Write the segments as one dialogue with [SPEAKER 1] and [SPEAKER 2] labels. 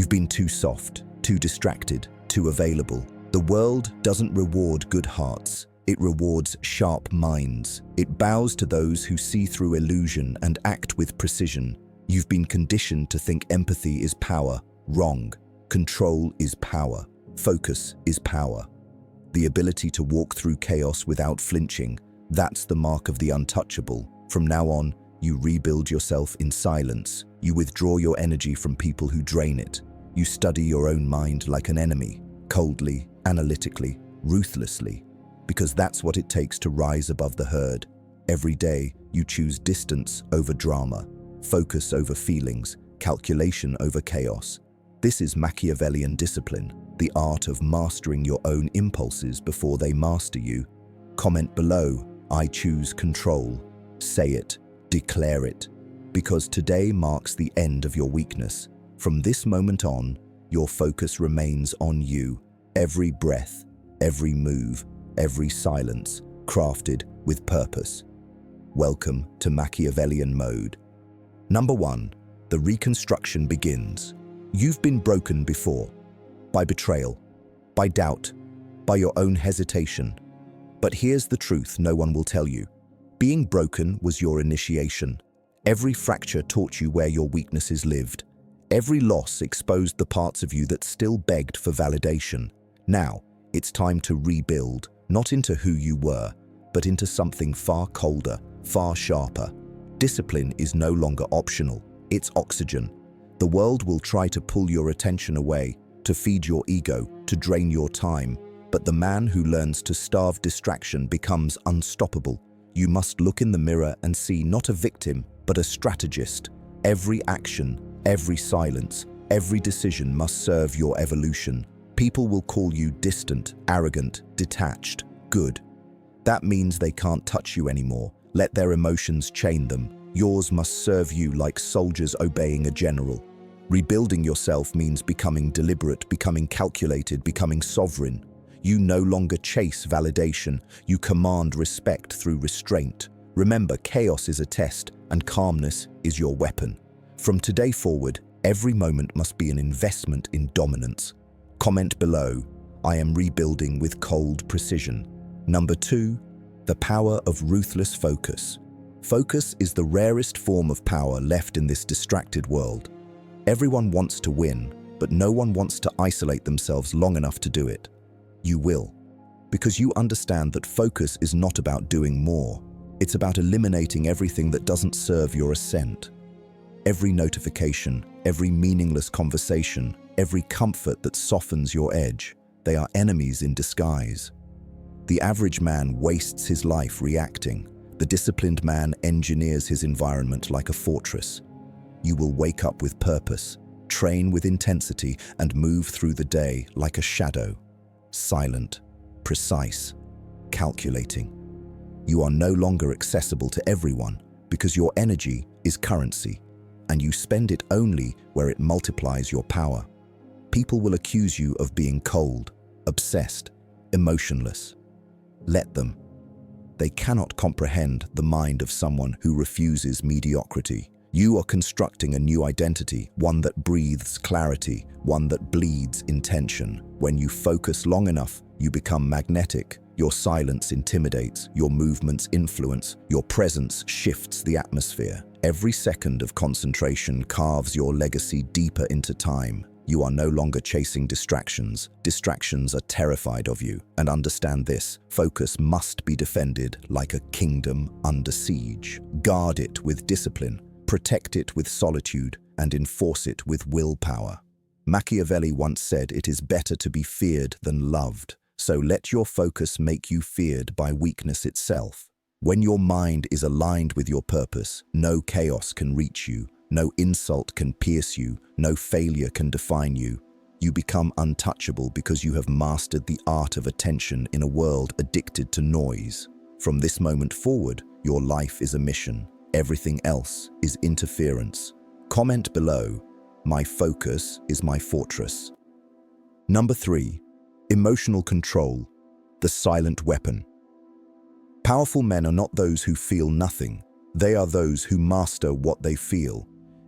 [SPEAKER 1] You've been too soft, too distracted, too available. The world doesn't reward good hearts. It rewards sharp minds. It bows to those who see through illusion and act with precision. You've been conditioned to think empathy is power. Wrong. Control is power. Focus is power. The ability to walk through chaos without flinching, that's the mark of the untouchable. From now on, you rebuild yourself in silence. You withdraw your energy from people who drain it. You study your own mind like an enemy, coldly, analytically, ruthlessly, because that's what it takes to rise above the herd. Every day, you choose distance over drama, focus over feelings, calculation over chaos. This is Machiavellian discipline, the art of mastering your own impulses before they master you. Comment below, I choose control. Say it, declare it, because today marks the end of your weakness. From this moment on, your focus remains on you. Every breath, every move, every silence, crafted with purpose. Welcome to Machiavellian mode. Number 1, the reconstruction begins. You've been broken before, by betrayal, by doubt, by your own hesitation. But here's the truth no one will tell you. Being broken was your initiation. Every fracture taught you where your weaknesses lived. Every loss exposed the parts of you that still begged for validation. Now, it's time to rebuild, not into who you were, but into something far colder, far sharper. Discipline is no longer optional, it's oxygen. The world will try to pull your attention away, to feed your ego, to drain your time. But the man who learns to starve distraction becomes unstoppable. You must look in the mirror and see not a victim, but a strategist. Every action, every silence, every decision must serve your evolution. People will call you distant, arrogant, detached, good. That means they can't touch you anymore. Let their emotions chain them. Yours must serve you like soldiers obeying a general. Rebuilding yourself means becoming deliberate, becoming calculated, becoming sovereign. You no longer chase validation. You command respect through restraint. Remember, chaos is a test, and calmness is your weapon. From today forward, every moment must be an investment in dominance. Comment below, I am rebuilding with cold precision. Number 2, the power of ruthless focus. Focus is the rarest form of power left in this distracted world. Everyone wants to win, but no one wants to isolate themselves long enough to do it. You will, because you understand that focus is not about doing more. It's about eliminating everything that doesn't serve your ascent. Every notification, every meaningless conversation, every comfort that softens your edge, they are enemies in disguise. The average man wastes his life reacting. The disciplined man engineers his environment like a fortress. You will wake up with purpose, train with intensity, and move through the day like a shadow. Silent, precise, calculating. You are no longer accessible to everyone because your energy is currency, and you spend it only where it multiplies your power. People will accuse you of being cold, obsessed, emotionless. Let them. They cannot comprehend the mind of someone who refuses mediocrity. You are constructing a new identity, one that breathes clarity, one that bleeds intention. When you focus long enough, you become magnetic. Your silence intimidates, your movements influence, your presence shifts the atmosphere. Every second of concentration carves your legacy deeper into time. You are no longer chasing distractions. Distractions are terrified of you. And understand this, focus must be defended like a kingdom under siege. Guard it with discipline, protect it with solitude, and enforce it with willpower. Machiavelli once said, it is better to be feared than loved. So let your focus make you feared by weakness itself. When your mind is aligned with your purpose, no chaos can reach you, no insult can pierce you, no failure can define you. You become untouchable because you have mastered the art of attention in a world addicted to noise. From this moment forward, your life is a mission. Everything else is interference. Comment below, my focus is my fortress. Number 3, emotional control, the silent weapon. Powerful men are not those who feel nothing. They are those who master what they feel.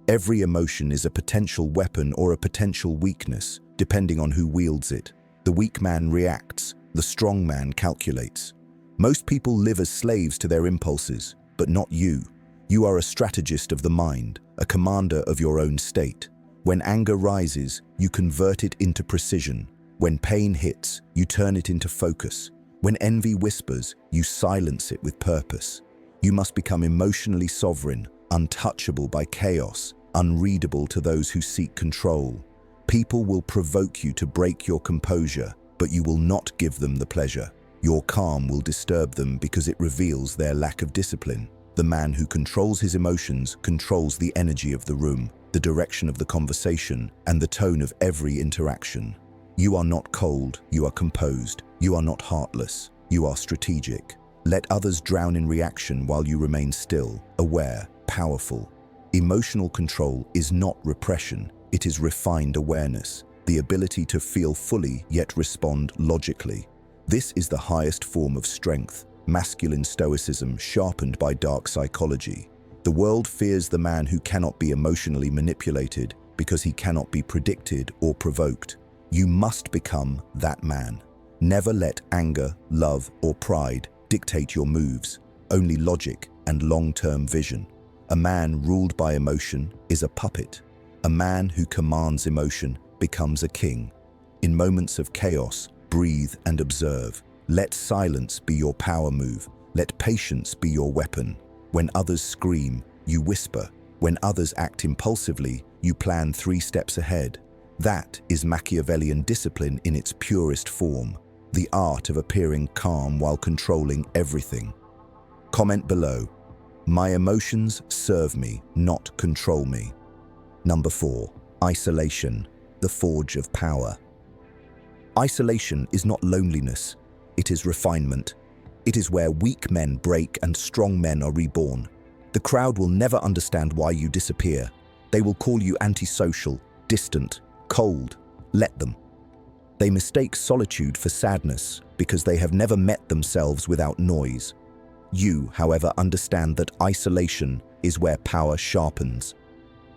[SPEAKER 1] Every emotion is a potential weapon or a potential weakness, depending on who wields it. The weak man reacts, the strong man calculates. Most people live as slaves to their impulses, but not you. You are a strategist of the mind, a commander of your own state. When anger rises, you convert it into precision. When pain hits, you turn it into focus. When envy whispers, you silence it with purpose. You must become emotionally sovereign, untouchable by chaos, unreadable to those who seek control. People will provoke you to break your composure, but you will not give them the pleasure. Your calm will disturb them because it reveals their lack of discipline. The man who controls his emotions controls the energy of the room, the direction of the conversation, and the tone of every interaction. You are not cold, you are composed. You are not heartless, you are strategic. Let others drown in reaction while you remain still, aware, powerful. Emotional control is not repression, it is refined awareness, the ability to feel fully yet respond logically. This is the highest form of strength, masculine stoicism sharpened by dark psychology. The world fears the man who cannot be emotionally manipulated because he cannot be predicted or provoked. You must become that man. Never let anger, love, or pride dictate your moves, only logic and long-term vision. A man ruled by emotion is a puppet. A man who commands emotion becomes a king. In moments of chaos, breathe and observe. Let silence be your power move. Let patience be your weapon. When others scream, you whisper. When others act impulsively, you plan 3 steps ahead. That is Machiavellian discipline in its purest form, the art of appearing calm while controlling everything. Comment below. My emotions serve me, not control me. Number 4. Isolation, the forge of power. Isolation is not loneliness, it is refinement. It is where weak men break and strong men are reborn. The crowd will never understand why you disappear. They will call you antisocial, distant, cold. Let them. They mistake solitude for sadness because they have never met themselves without noise. You, however, understand that isolation is where power sharpens.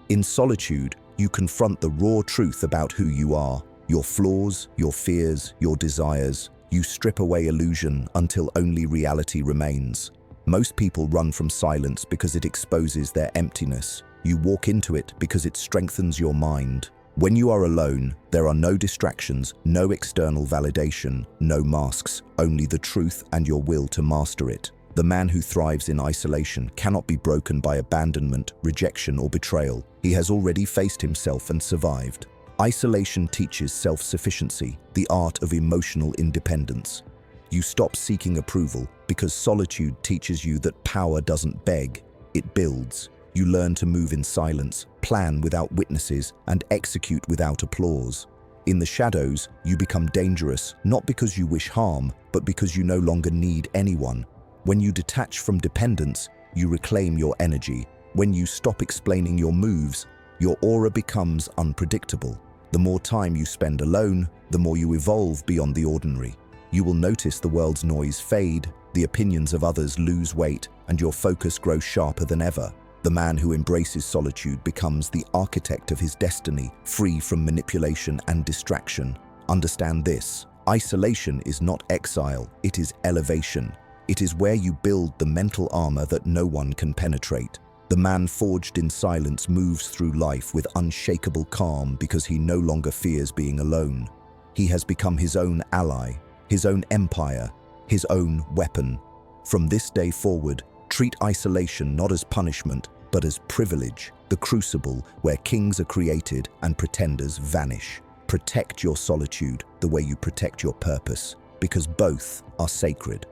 [SPEAKER 1] In solitude, you confront the raw truth about who you are, your flaws, your fears, your desires. You strip away illusion until only reality remains. Most people run from silence because it exposes their emptiness. You walk into it because it strengthens your mind. When you are alone, there are no distractions, no external validation, no masks, only the truth and your will to master it. The man who thrives in isolation cannot be broken by abandonment, rejection, or betrayal. He has already faced himself and survived. Isolation teaches self-sufficiency, the art of emotional independence. You stop seeking approval because solitude teaches you that power doesn't beg, it builds. You learn to move in silence, plan without witnesses, and execute without applause. In the shadows, you become dangerous, not because you wish harm, but because you no longer need anyone. When you detach from dependence, you reclaim your energy. When you stop explaining your moves, your aura becomes unpredictable. The more time you spend alone, the more you evolve beyond the ordinary. You will notice the world's noise fade, the opinions of others lose weight, and your focus grows sharper than ever. The man who embraces solitude becomes the architect of his destiny, free from manipulation and distraction. Understand this: isolation is not exile, it is elevation. It is where you build the mental armor that no one can penetrate. The man forged in silence moves through life with unshakable calm because he no longer fears being alone. He has become his own ally, his own empire, his own weapon. From this day forward, treat isolation not as punishment, but as privilege, the crucible where kings are created and pretenders vanish. Protect your solitude the way you protect your purpose, because both are sacred.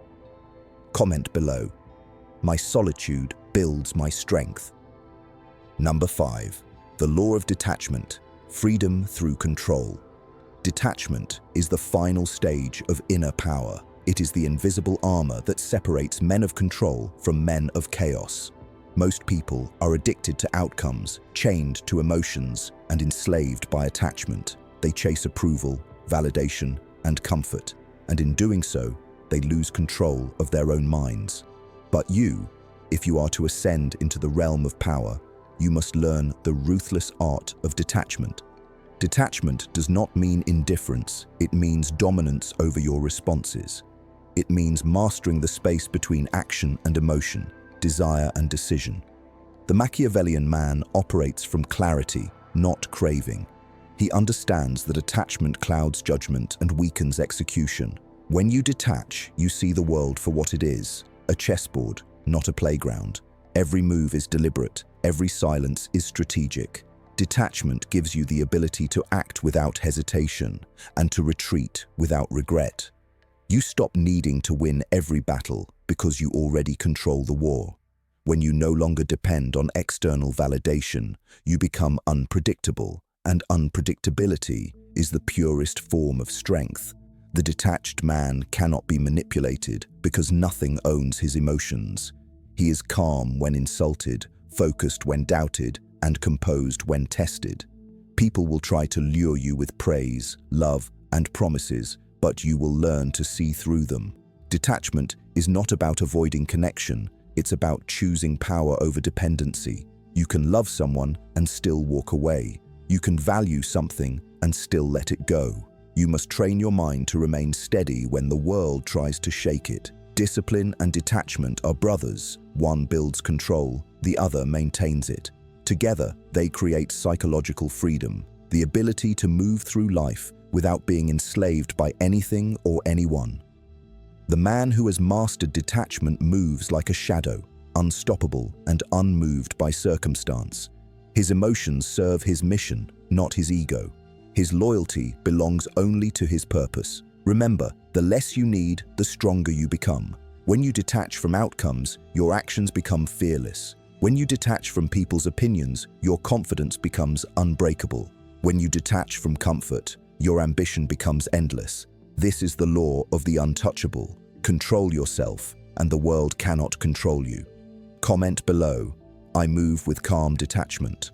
[SPEAKER 1] Comment below. My solitude builds my strength. Number 5. The law of detachment, freedom through control. Detachment is the final stage of inner power. It is the invisible armor that separates men of control from men of chaos. Most people are addicted to outcomes, chained to emotions, and enslaved by attachment. They chase approval, validation, and comfort, and in doing so, they lose control of their own minds. But you, if you are to ascend into the realm of power, you must learn the ruthless art of detachment. Detachment does not mean indifference, it means dominance over your responses. It means mastering the space between action and emotion, desire and decision. The Machiavellian man operates from clarity, not craving. He understands that attachment clouds judgment and weakens execution. When you detach, you see the world for what it is, a chessboard, not a playground. Every move is deliberate, every silence is strategic. Detachment gives you the ability to act without hesitation and to retreat without regret. You stop needing to win every battle because you already control the war. When you no longer depend on external validation, you become unpredictable, and unpredictability is the purest form of strength. The detached man cannot be manipulated because nothing owns his emotions. He is calm when insulted, focused when doubted, and composed when tested. People will try to lure you with praise, love, and promises, but you will learn to see through them. Detachment is not about avoiding connection, it's about choosing power over dependency. You can love someone and still walk away. You can value something and still let it go. You must train your mind to remain steady when the world tries to shake it. Discipline and detachment are brothers. One builds control, the other maintains it. Together, they create psychological freedom, the ability to move through life without being enslaved by anything or anyone. The man who has mastered detachment moves like a shadow, unstoppable and unmoved by circumstance. His emotions serve his mission, not his ego. His loyalty belongs only to his purpose. Remember, the less you need, the stronger you become. When you detach from outcomes, your actions become fearless. When you detach from people's opinions, your confidence becomes unbreakable. When you detach from comfort, your ambition becomes endless. This is the law of the untouchable. Control yourself, and the world cannot control you. Comment below, I move with calm detachment.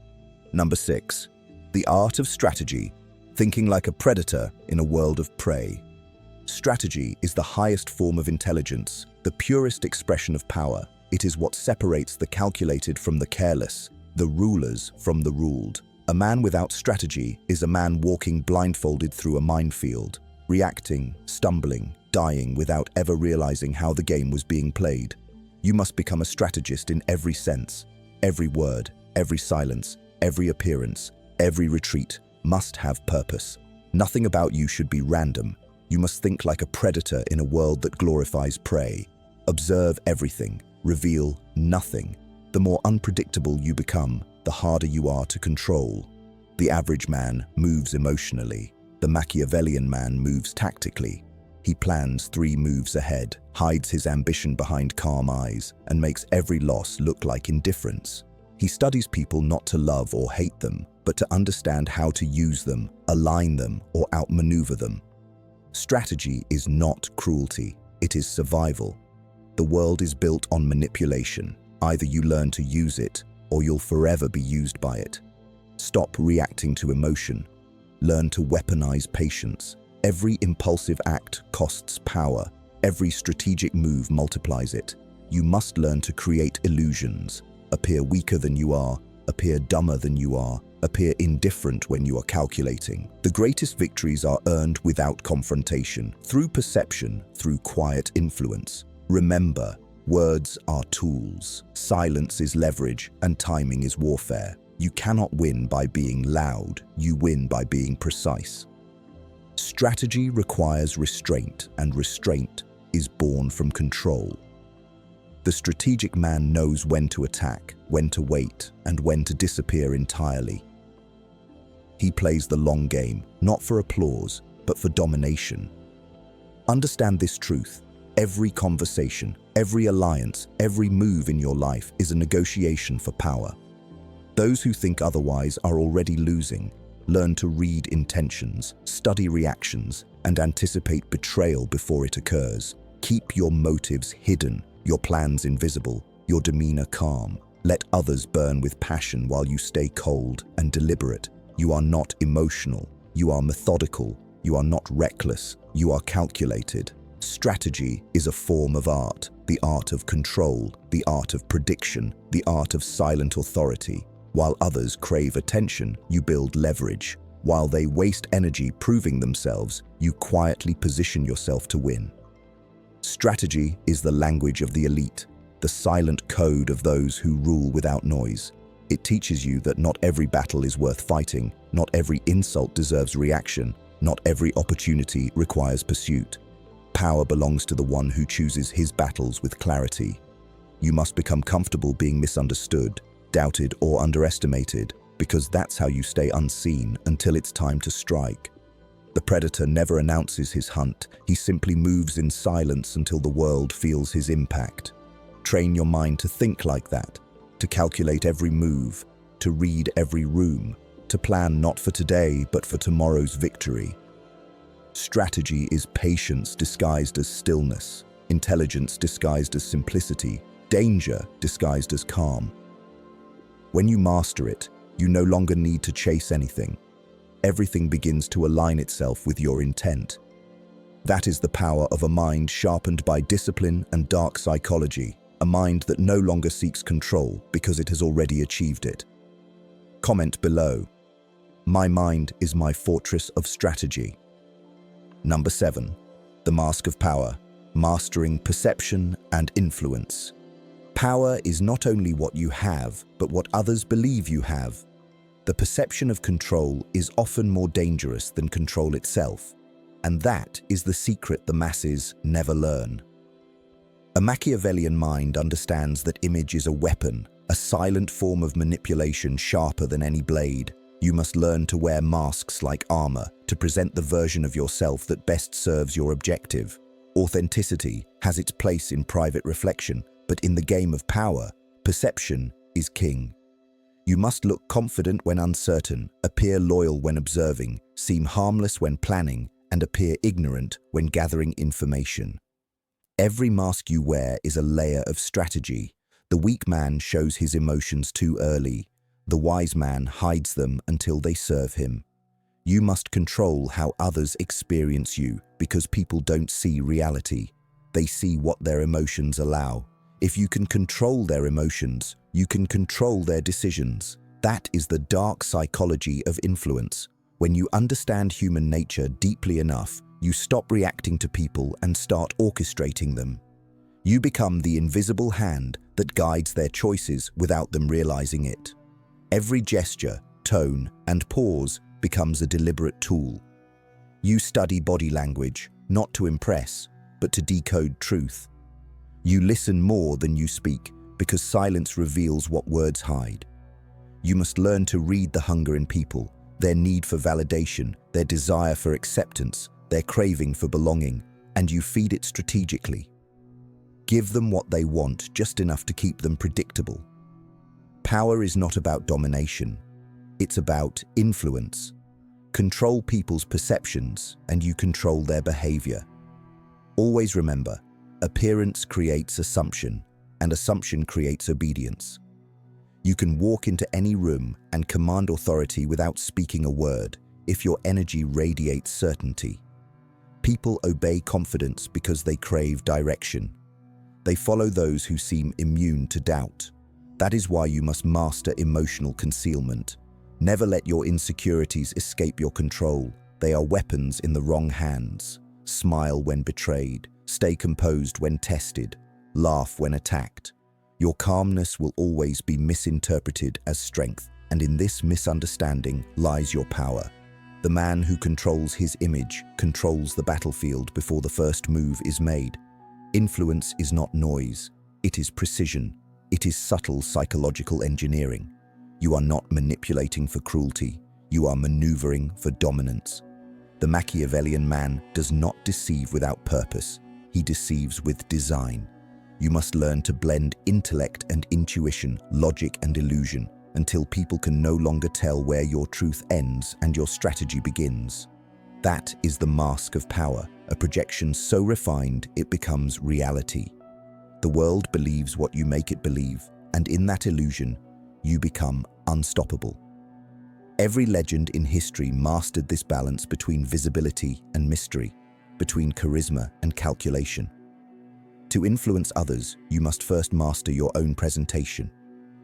[SPEAKER 1] Number 6. The art of strategy, thinking like a predator in a world of prey. Strategy is the highest form of intelligence, the purest expression of power. It is what separates the calculated from the careless, the rulers from the ruled. A man without strategy is a man walking blindfolded through a minefield, reacting, stumbling, dying without ever realizing how the game was being played. You must become a strategist in every sense. Every word, every silence, every appearance, every retreat must have purpose. Nothing about you should be random. You must think like a predator in a world that glorifies prey. Observe everything, reveal nothing. The more unpredictable you become, the harder you are to control. The average man moves emotionally. The Machiavellian man moves tactically. He plans 3 moves ahead, hides his ambition behind calm eyes, and makes every loss look like indifference. He studies people not to love or hate them, but to understand how to use them, align them, or outmaneuver them. Strategy is not cruelty, it is survival. The world is built on manipulation. Either you learn to use it, or you'll forever be used by it. Stop reacting to emotion. Learn to weaponize patience. Every impulsive act costs power. Every strategic move multiplies it. You must learn to create illusions. Appear weaker than you are, appear dumber than you are, appear indifferent when you are calculating. The greatest victories are earned without confrontation, through perception, through quiet influence. Remember, words are tools. Silence is leverage, and timing is warfare. You cannot win by being loud, you win by being precise. Strategy requires restraint, and restraint is born from control. The strategic man knows when to attack, when to wait, and when to disappear entirely. He plays the long game, not for applause, but for domination. Understand this truth. Every conversation, every alliance, every move in your life is a negotiation for power. Those who think otherwise are already losing. Learn to read intentions, study reactions, and anticipate betrayal before it occurs. Keep your motives hidden, your plans invisible, your demeanor calm. Let others burn with passion while you stay cold and deliberate. You are not emotional, you are methodical, you are not reckless, you are calculated. Strategy is a form of art, the art of control, the art of prediction, the art of silent authority. While others crave attention, you build leverage. While they waste energy proving themselves, you quietly position yourself to win. Strategy is the language of the elite, the silent code of those who rule without noise. It teaches you that not every battle is worth fighting, not every insult deserves reaction, not every opportunity requires pursuit. Power belongs to the one who chooses his battles with clarity. You must become comfortable being misunderstood, doubted, or underestimated, because that's how you stay unseen until it's time to strike. The predator never announces his hunt, he simply moves in silence until the world feels his impact. Train your mind to think like that, to calculate every move, to read every room, to plan not for today but for tomorrow's victory. Strategy is patience disguised as stillness, intelligence disguised as simplicity, danger disguised as calm. When you master it, you no longer need to chase anything. Everything begins to align itself with your intent. That is the power of a mind sharpened by discipline and dark psychology, a mind that no longer seeks control because it has already achieved it. Comment below. My mind is my fortress of strategy. Number 7. The mask of power, mastering perception and influence. Power is not only what you have, but what others believe you have. The perception of control is often more dangerous than control itself, and that is the secret the masses never learn. A Machiavellian mind understands that image is a weapon, a silent form of manipulation sharper than any blade. You must learn to wear masks like armor, to present the version of yourself that best serves your objective. Authenticity has its place in private reflection, but in the game of power, perception is king. You must look confident when uncertain, appear loyal when observing, seem harmless when planning, and appear ignorant when gathering information. Every mask you wear is a layer of strategy. The weak man shows his emotions too early. The wise man hides them until they serve him. You must control how others experience you because people don't see reality. They see what their emotions allow. If you can control their emotions, you can control their decisions. That is the dark psychology of influence. When you understand human nature deeply enough, you stop reacting to people and start orchestrating them. You become the invisible hand that guides their choices without them realizing it. Every gesture, tone, and pause becomes a deliberate tool. You study body language, not to impress, but to decode truth. You listen more than you speak, because silence reveals what words hide. You must learn to read the hunger in people, their need for validation, their desire for acceptance, their craving for belonging, and you feed it strategically. Give them what they want, just enough to keep them predictable. Power is not about domination. It's about influence. Control people's perceptions, and you control their behavior. Always remember, appearance creates assumption, and assumption creates obedience. You can walk into any room and command authority without speaking a word if your energy radiates certainty. People obey confidence because they crave direction. They follow those who seem immune to doubt. That is why you must master emotional concealment. Never let your insecurities escape your control. They are weapons in the wrong hands. Smile when betrayed. Stay composed when tested. Laugh when attacked. Your calmness will always be misinterpreted as strength, and in this misunderstanding lies your power. The man who controls his image controls the battlefield before the first move is made. Influence is not noise. It is precision. It is subtle psychological engineering. You are not manipulating for cruelty. You are maneuvering for dominance. The Machiavellian man does not deceive without purpose. He deceives with design. You must learn to blend intellect and intuition, logic and illusion, until people can no longer tell where your truth ends and your strategy begins. That is the mask of power, a projection so refined it becomes reality. The world believes what you make it believe, and in that illusion, you become unstoppable. Every legend in history mastered this balance between visibility and mystery, between charisma and calculation. To influence others, you must first master your own presentation.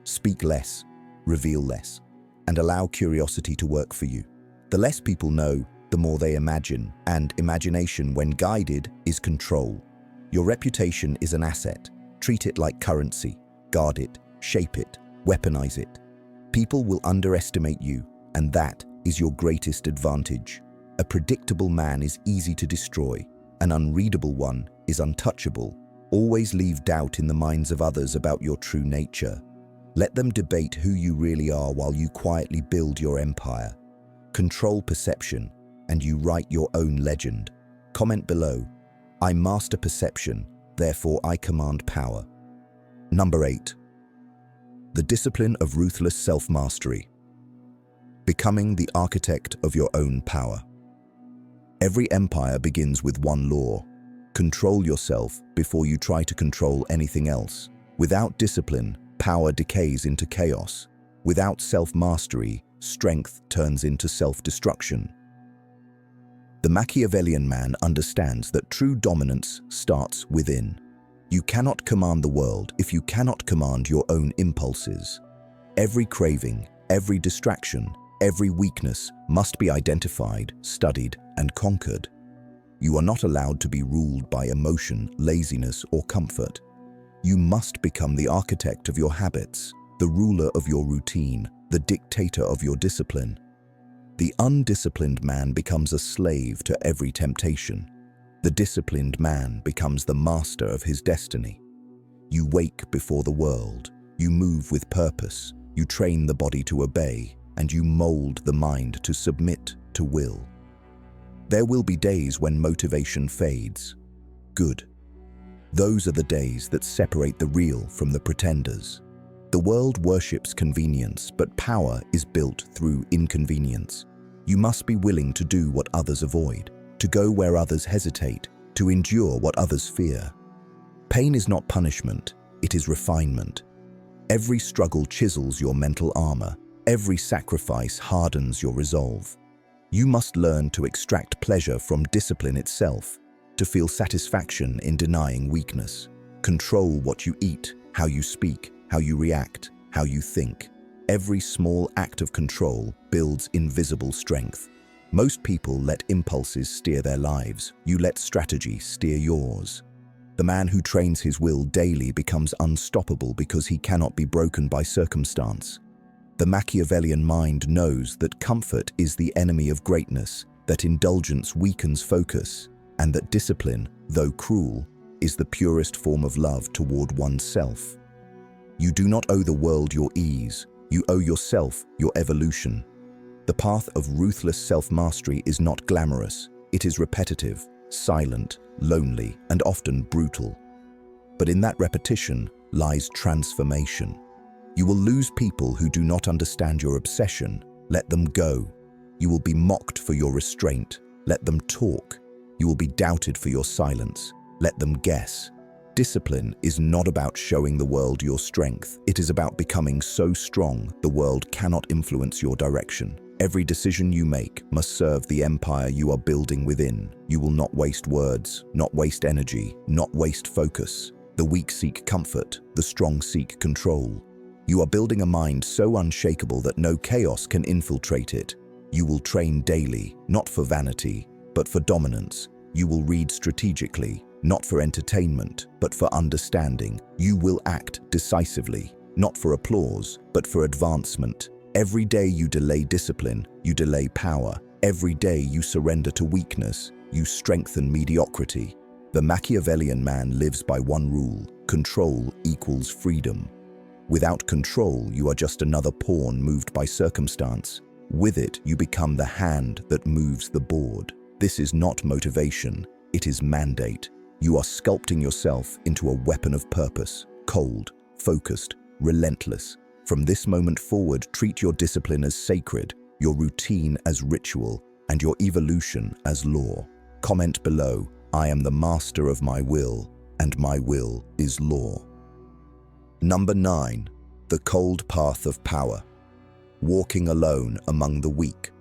[SPEAKER 1] Speak less, reveal less, and allow curiosity to work for you. The less people know, the more they imagine, and imagination, when guided, is control. Your reputation is an asset. Treat it like currency. Guard it, shape it, weaponize it. People will underestimate you, and that is your greatest advantage. A predictable man is easy to destroy. An unreadable one is untouchable. Always leave doubt in the minds of others about your true nature. Let them debate who you really are while you quietly build your empire. Control perception, and you write your own legend. Comment below, I master perception, therefore I command power. Number 8. The discipline of ruthless self-mastery. Becoming the architect of your own power. Every empire begins with one law. Control yourself before you try to control anything else. Without discipline, power decays into chaos. Without self-mastery, strength turns into self-destruction. The Machiavellian man understands that true dominance starts within. You cannot command the world if you cannot command your own impulses. Every craving, every distraction, every weakness must be identified, studied, and conquered. You are not allowed to be ruled by emotion, laziness, or comfort. You must become the architect of your habits, the ruler of your routine, the dictator of your discipline. The undisciplined man becomes a slave to every temptation. The disciplined man becomes the master of his destiny. You wake before the world. You move with purpose. You train the body to obey, and you mold the mind to submit to will. There will be days when motivation fades. Good. Those are the days that separate the real from the pretenders. The world worships convenience, but power is built through inconvenience. You must be willing to do what others avoid, to go where others hesitate, to endure what others fear. Pain is not punishment, it is refinement. Every struggle chisels your mental armor. Every sacrifice hardens your resolve. You must learn to extract pleasure from discipline itself, to feel satisfaction in denying weakness. Control what you eat, how you speak, how you react, how you think. Every small act of control builds invisible strength. Most people let impulses steer their lives. You let strategy steer yours. The man who trains his will daily becomes unstoppable because he cannot be broken by circumstance. The Machiavellian mind knows that comfort is the enemy of greatness, that indulgence weakens focus, and that discipline, though cruel, is the purest form of love toward oneself. You do not owe the world your ease. You owe yourself your evolution. The path of ruthless self-mastery is not glamorous. It is repetitive, silent, lonely, and often brutal. But in that repetition lies transformation. You will lose people who do not understand your obsession. Let them go. You will be mocked for your restraint. Let them talk. You will be doubted for your silence. Let them guess. Discipline is not about showing the world your strength. It is about becoming so strong the world cannot influence your direction. Every decision you make must serve the empire you are building within. You will not waste words, not waste energy, not waste focus. The weak seek comfort, the strong seek control. You are building a mind so unshakable that no chaos can infiltrate it. You will train daily, not for vanity, but for dominance. You will read strategically, not for entertainment, but for understanding. You will act decisively, not for applause, but for advancement. Every day you delay discipline, you delay power. Every day you surrender to weakness, you strengthen mediocrity. The Machiavellian man lives by one rule: control equals freedom. Without control, you are just another pawn moved by circumstance. With it, you become the hand that moves the board. This is not motivation, it is mandate. You are sculpting yourself into a weapon of purpose, cold, focused, relentless. From this moment forward, treat your discipline as sacred, your routine as ritual, and your evolution as law. Comment below, I am the master of my will, and my will is law. Number 9. The cold path of power. Walking alone among the weak.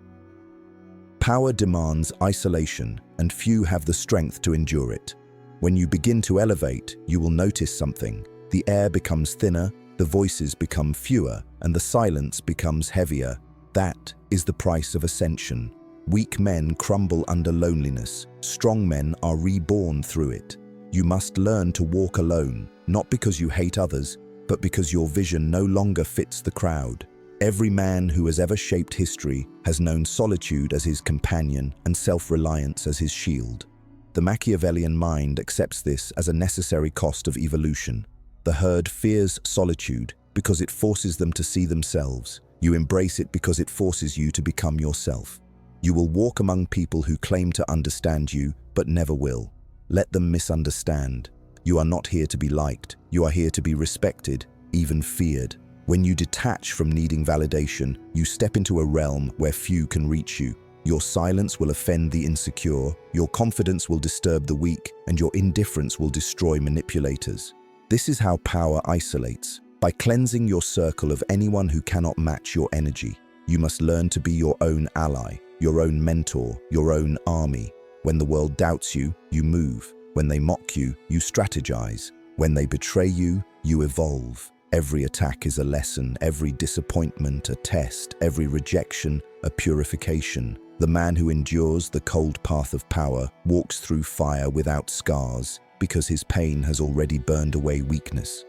[SPEAKER 1] Power demands isolation, and few have the strength to endure it. When you begin to elevate, you will notice something. The air becomes thinner, The voices become fewer and the silence becomes heavier. That is the price of ascension. Weak men crumble under loneliness. Strong men are reborn through it. You must learn to walk alone, not because you hate others, but because your vision no longer fits the crowd. Every man who has ever shaped history has known solitude as his companion and self-reliance as his shield. The Machiavellian mind accepts this as a necessary cost of evolution. The herd fears solitude because it forces them to see themselves. You embrace it because it forces you to become yourself. You will walk among people who claim to understand you, but never will. Let them misunderstand. You are not here to be liked. You are here to be respected, even feared. When you detach from needing validation, you step into a realm where few can reach you. Your silence will offend the insecure, your confidence will disturb the weak, and your indifference will destroy manipulators. This is how power isolates. By cleansing your circle of anyone who cannot match your energy, you must learn to be your own ally, your own mentor, your own army. When the world doubts you, you move. When they mock you, you strategize. When they betray you, you evolve. Every attack is a lesson, every disappointment a test, every rejection a purification. The man who endures the cold path of power walks through fire without scars because his pain has already burned away weakness.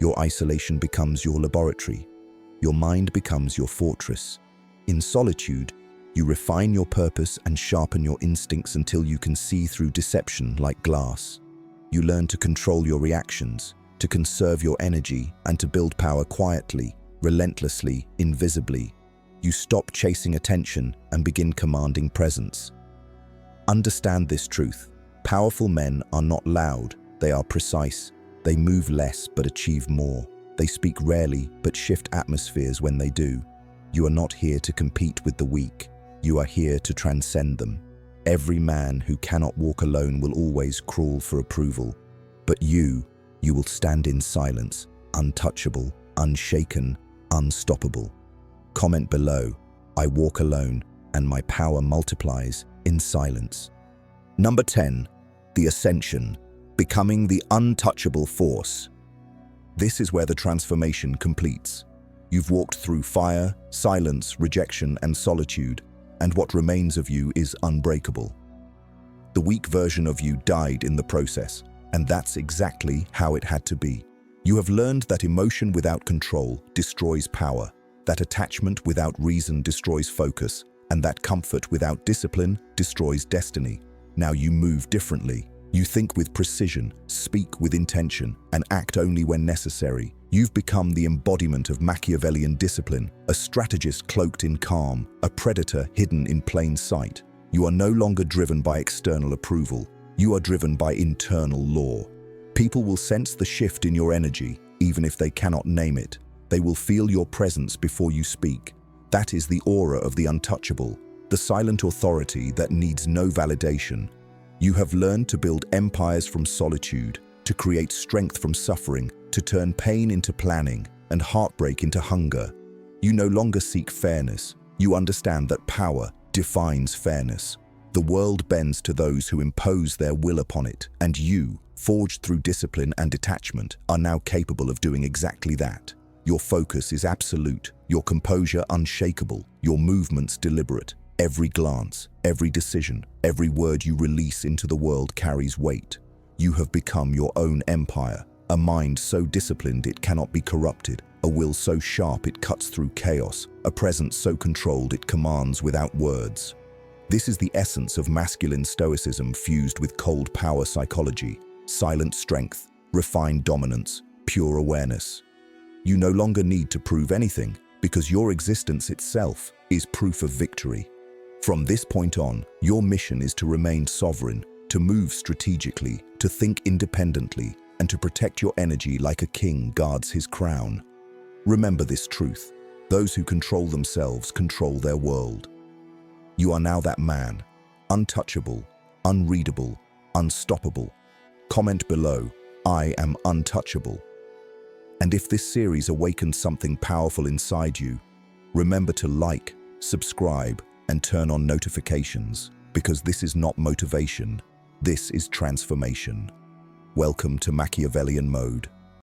[SPEAKER 1] Your isolation becomes your laboratory. Your mind becomes your fortress. In solitude, you refine your purpose and sharpen your instincts until you can see through deception like glass. You learn to control your reactions, to conserve your energy, and to build power quietly, relentlessly, invisibly. You stop chasing attention and begin commanding presence. Understand this truth. Powerful men are not loud, they are precise. They move less but achieve more. They speak rarely but shift atmospheres when they do. You are not here to compete with the weak. You are here to transcend them. Every man who cannot walk alone will always crawl for approval. But you will stand in silence, untouchable, unshaken, unstoppable. Comment below, I walk alone and my power multiplies in silence. Number 10, the ascension, becoming the untouchable force. This is where the transformation completes. You've walked through fire, silence, rejection, and solitude, and what remains of you is unbreakable. The weak version of you died in the process, and that's exactly how it had to be. You have learned that emotion without control destroys power, that attachment without reason destroys focus, and that comfort without discipline destroys destiny. Now you move differently. You think with precision, speak with intention, and act only when necessary. You've become the embodiment of Machiavellian discipline, a strategist cloaked in calm, a predator hidden in plain sight. You are no longer driven by external approval. You are driven by internal law. People will sense the shift in your energy, even if they cannot name it. They will feel your presence before you speak. That is the aura of the untouchable, the silent authority that needs no validation. You have learned to build empires from solitude, to create strength from suffering, to turn pain into planning and heartbreak into hunger. You no longer seek fairness. You understand that power defines fairness. The world bends to those who impose their will upon it, and you, forged through discipline and detachment, are now capable of doing exactly that. Your focus is absolute, your composure unshakable, your movements deliberate. Every glance, every decision, every word you release into the world carries weight. You have become your own empire, a mind so disciplined it cannot be corrupted, a will so sharp it cuts through chaos, a presence so controlled it commands without words. This is the essence of masculine stoicism fused with cold power psychology, silent strength, refined dominance, pure awareness. You no longer need to prove anything because your existence itself is proof of victory. From this point on, your mission is to remain sovereign, to move strategically, to think independently, and to protect your energy like a king guards his crown. Remember this truth: those who control themselves control their world. You are now that man, untouchable, unreadable, unstoppable. Comment below, I am untouchable. And if this series awakened something powerful inside you, remember to like, subscribe, and turn on notifications, because this is not motivation, this is transformation. Welcome to Machiavellian Mode.